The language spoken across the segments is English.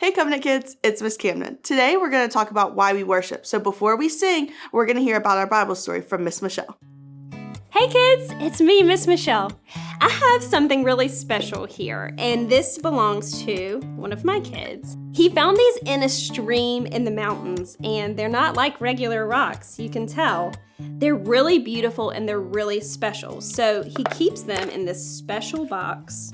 Hey Covenant Kids, it's Miss Camden. Today we're going to talk about why we worship. So before we sing, we're going to hear about our Bible story from Miss Michelle. Hey kids, it's me, Miss Michelle. I have something really special here, and this belongs to one of my kids. He found these in a stream in the mountains, and they're not like regular rocks, you can tell. They're really beautiful and they're really special, so he keeps them in this special box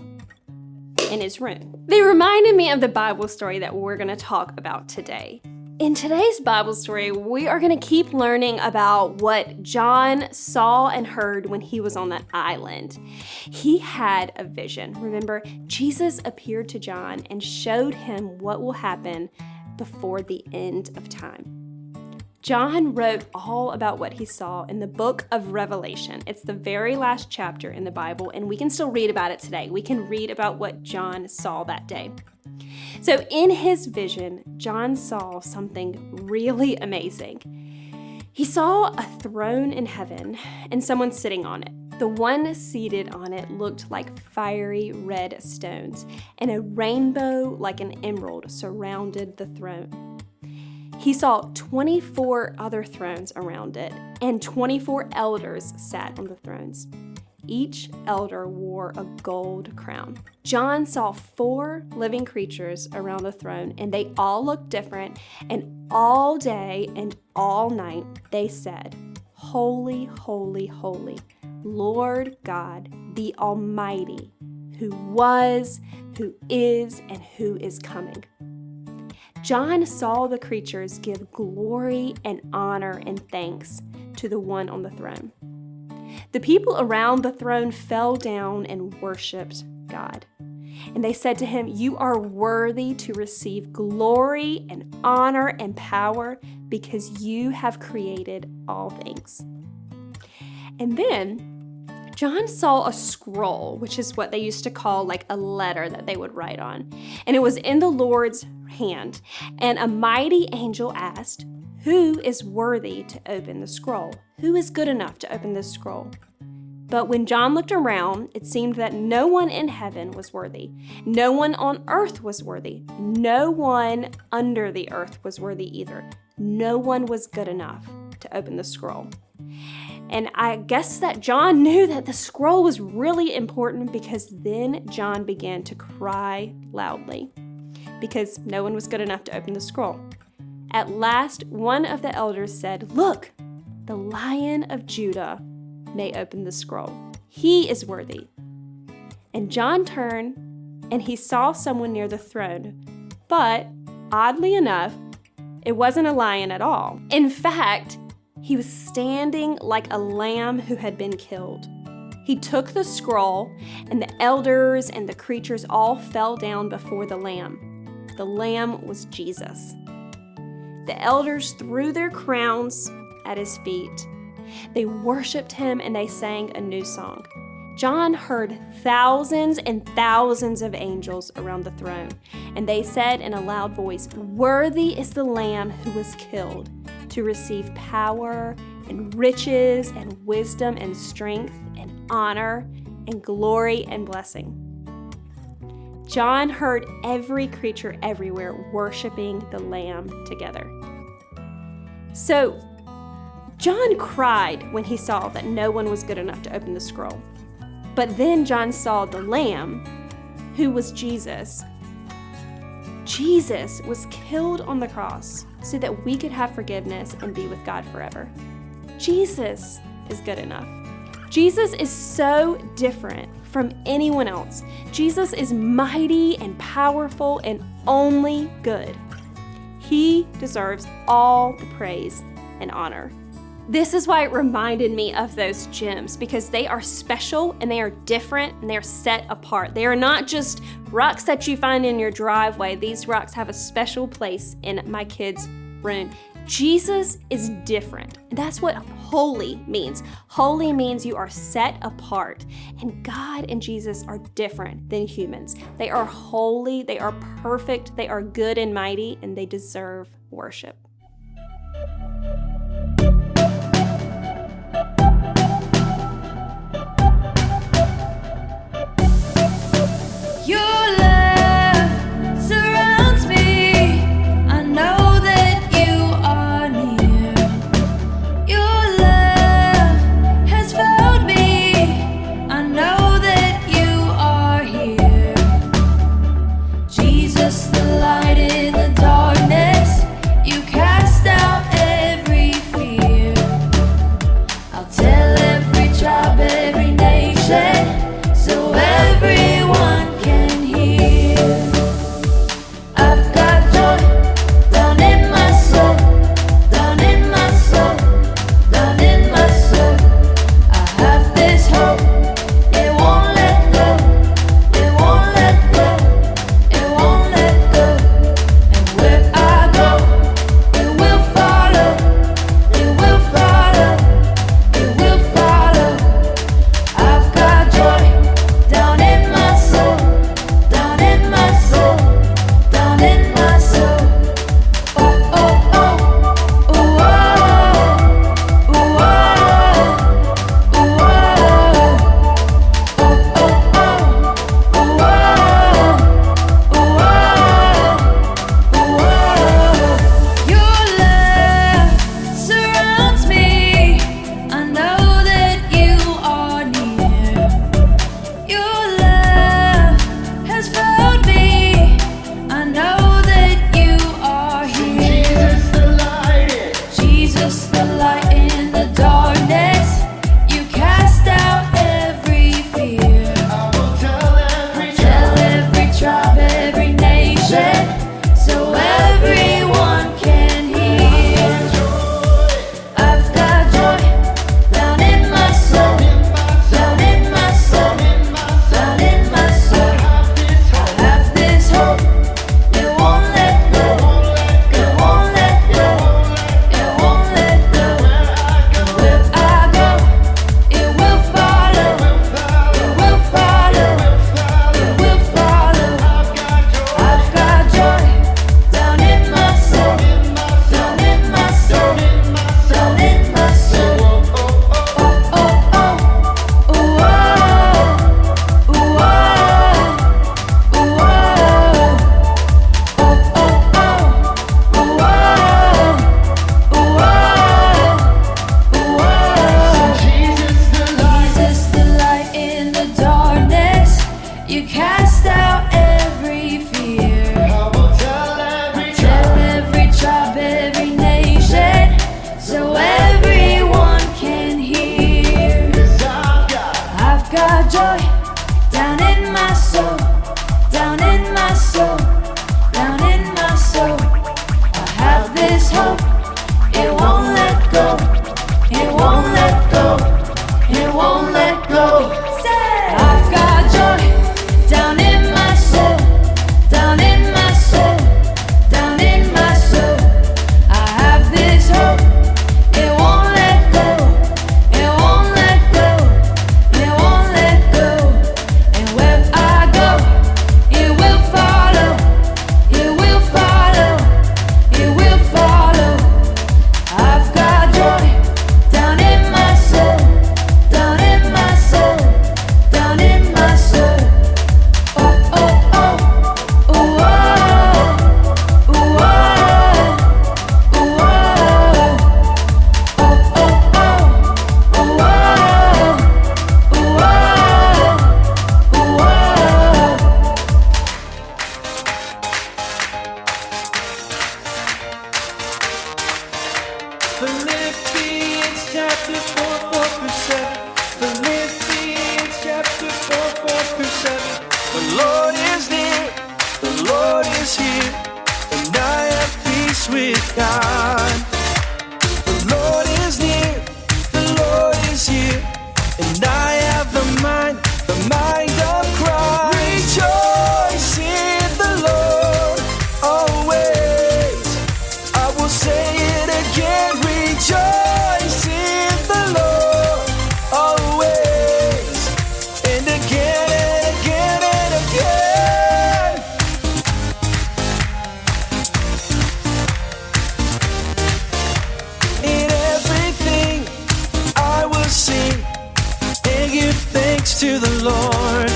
in his room. They reminded me of the Bible story that we're going to talk about today. In today's Bible story, we are going to keep learning about what John saw and heard when he was on that island. He had a vision. Remember, Jesus appeared to John and showed him what will happen before the end of time. John wrote all about what he saw in the book of Revelation. It's the very last chapter in the Bible, and we can still read about it today. We can read about what John saw that day. So in his vision, John saw something really amazing. He saw a throne in heaven and someone sitting on it. The one seated on it looked like fiery red stones, and a rainbow like an emerald surrounded the throne. He saw 24 other thrones around it, and 24 elders sat on the thrones. Each elder wore a gold crown. John saw 4 living creatures around the throne, and they all looked different, and all day and all night they said, "Holy, holy, holy, Lord God, the Almighty, who was, who is, and who is coming." John saw the creatures give glory and honor and thanks to the one on the throne. The people around the throne fell down and worshiped God. And they said to him, "You are worthy to receive glory and honor and power because you have created all things." And then John saw a scroll, which is what they used to call like a letter that they would write on. And it was in the Lord's hand. And a mighty angel asked, "Who is worthy to open the scroll? Who is good enough to open this scroll?" But when John looked around, it seemed that no one in heaven was worthy. No one on earth was worthy. No one under the earth was worthy either. No one was good enough to open the scroll. And I guess that John knew that the scroll was really important, because then John began to cry loudly because no one was good enough to open the scroll. At last, one of the elders said, "Look, the Lion of Judah may open the scroll. He is worthy." And John turned and he saw someone near the throne. But oddly enough, it wasn't a lion at all. In fact, he was standing like a lamb who had been killed. He took the scroll, and the elders and the creatures all fell down before the lamb. The lamb was Jesus. The elders threw their crowns at his feet. They worshiped him and they sang a new song. John heard thousands and thousands of angels around the throne, and they said in a loud voice, "Worthy is the Lamb who was killed to receive power and riches and wisdom and strength and honor and glory and blessing." John heard every creature everywhere worshiping the Lamb together. So, John cried when he saw that no one was good enough to open the scroll. But then John saw the Lamb, who was Jesus. Jesus was killed on the cross so that we could have forgiveness and be with God forever. Jesus is good enough. Jesus is so different from anyone else. Jesus is mighty and powerful and only good. He deserves all the praise and honor. This is why it reminded me of those gems, because they are special and they are different and they are set apart. They are not just rocks that you find in your driveway. These rocks have a special place in my kids' room. Jesus is different. And that's what holy means. Holy means you are set apart. And God and Jesus are different than humans. They are holy, they are perfect, they are good and mighty, and they deserve worship. Your love surrounds me. Jesus, the light in the darkness. You cast out every fear. I'll tell every tribe, every nation, so everyone can hear. I've got joy down in my soul, down in my soul, down in my soul. I have this hope, it won't let go, it won't let go, it won't let go. And where I go, it will follow, it will follow, it will follow. I've got joy down in my soul, down in my soul, down in my soul. Oh, oh, oh, oh, oh, oh, oh, your love surrounds me. I know that you are near. Your love has found me. I know that you are here. Jesus, the light in the darkness. You cast out every fear. Tell every tribe, every nation, so everyone can hear. I've got joy down in my soul, down in my soul, down in my soul. I have this hope, it won't let go, it won't let go, it won't let go. And where I go, it will follow, it will follow, it will follow. I've got joy down in my soul, down in my soul, down in my soul. Oh, oh, oh, oh, oh, oh, Jesus, the light in the darkness. You cast out every fear. Tell every tribe, every nation, so everyone can hear. I've got joy down in my soul, down in my soul, down in my soul. I have this hope, it won't let go, it won't let go, it won't let go. I've got joy down in my soul, down in my soul, down in my soul. I have this hope, it won't let go, it won't let go, it won't let go. And where I go, it will follow, it will follow, it will follow. I've got joy down in my soul, down in my soul, down in my soul. Oh, oh, oh, oh, oh, oh, oh, Philippians chapter 4, 4-7. Philippians chapter 4, 4-7. The Lord is near, the Lord is here, and I have peace with God. The Lord is near, the Lord is here, and I have the mind of Christ. Rejoice in the Lord always. I will say it again, rejoice in the Lord always, and again and again and again. In everything I will sing and give thanks to the Lord.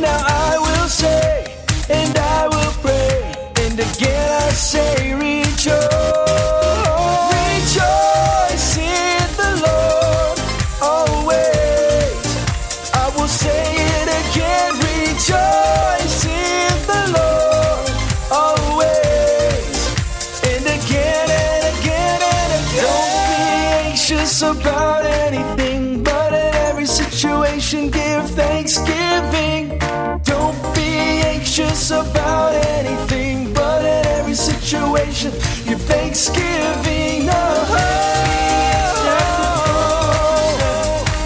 Now I will say and I will pray, and again I say rejoice. Rejoice in the Lord always. I will say it again, rejoice in the Lord anxious about anything, but in every situation give thanksgiving. Don't be anxious about anything, but in every situation give thanksgiving.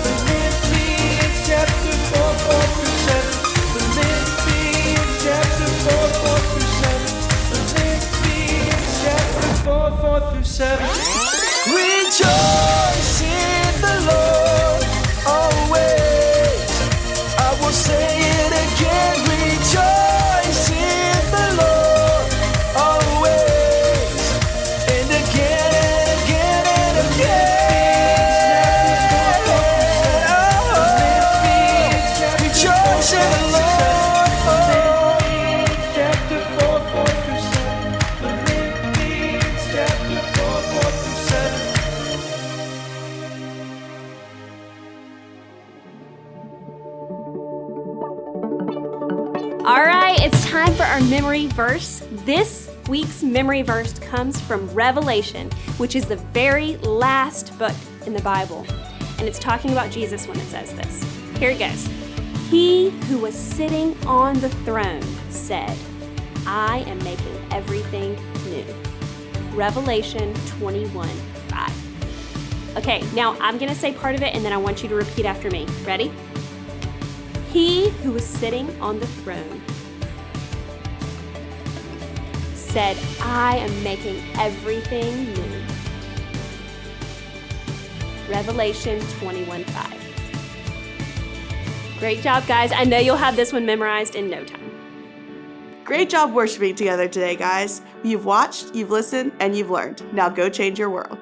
Philippians chapter 4, 4 through 7. Philippians chapter 4, 4 through 7. Philippians chapter 4, 4 through 7. Rejoice in the Lord always. I will say it again. Rejoice in the Lord always. And again and again and again. Rejoice in the Lord. Philippians chapter 4, 4 through 7. Philippians chapter 4, 4 through 7. All right, it's time for our memory verse. This week's memory verse comes from Revelation, which is the very last book in the Bible. And it's talking about Jesus when it says this. Here it goes. He who was sitting on the throne said, I am making everything new. Revelation 21:5. Okay, now I'm going to say part of it and then I want you to repeat after me. Ready? He who was sitting on the throne said, I am making everything new. Revelation 21:5. Great job, guys. I know you'll have this one memorized in no time. Great job worshiping together today, guys. You've watched, you've listened, and you've learned. Now go change your world.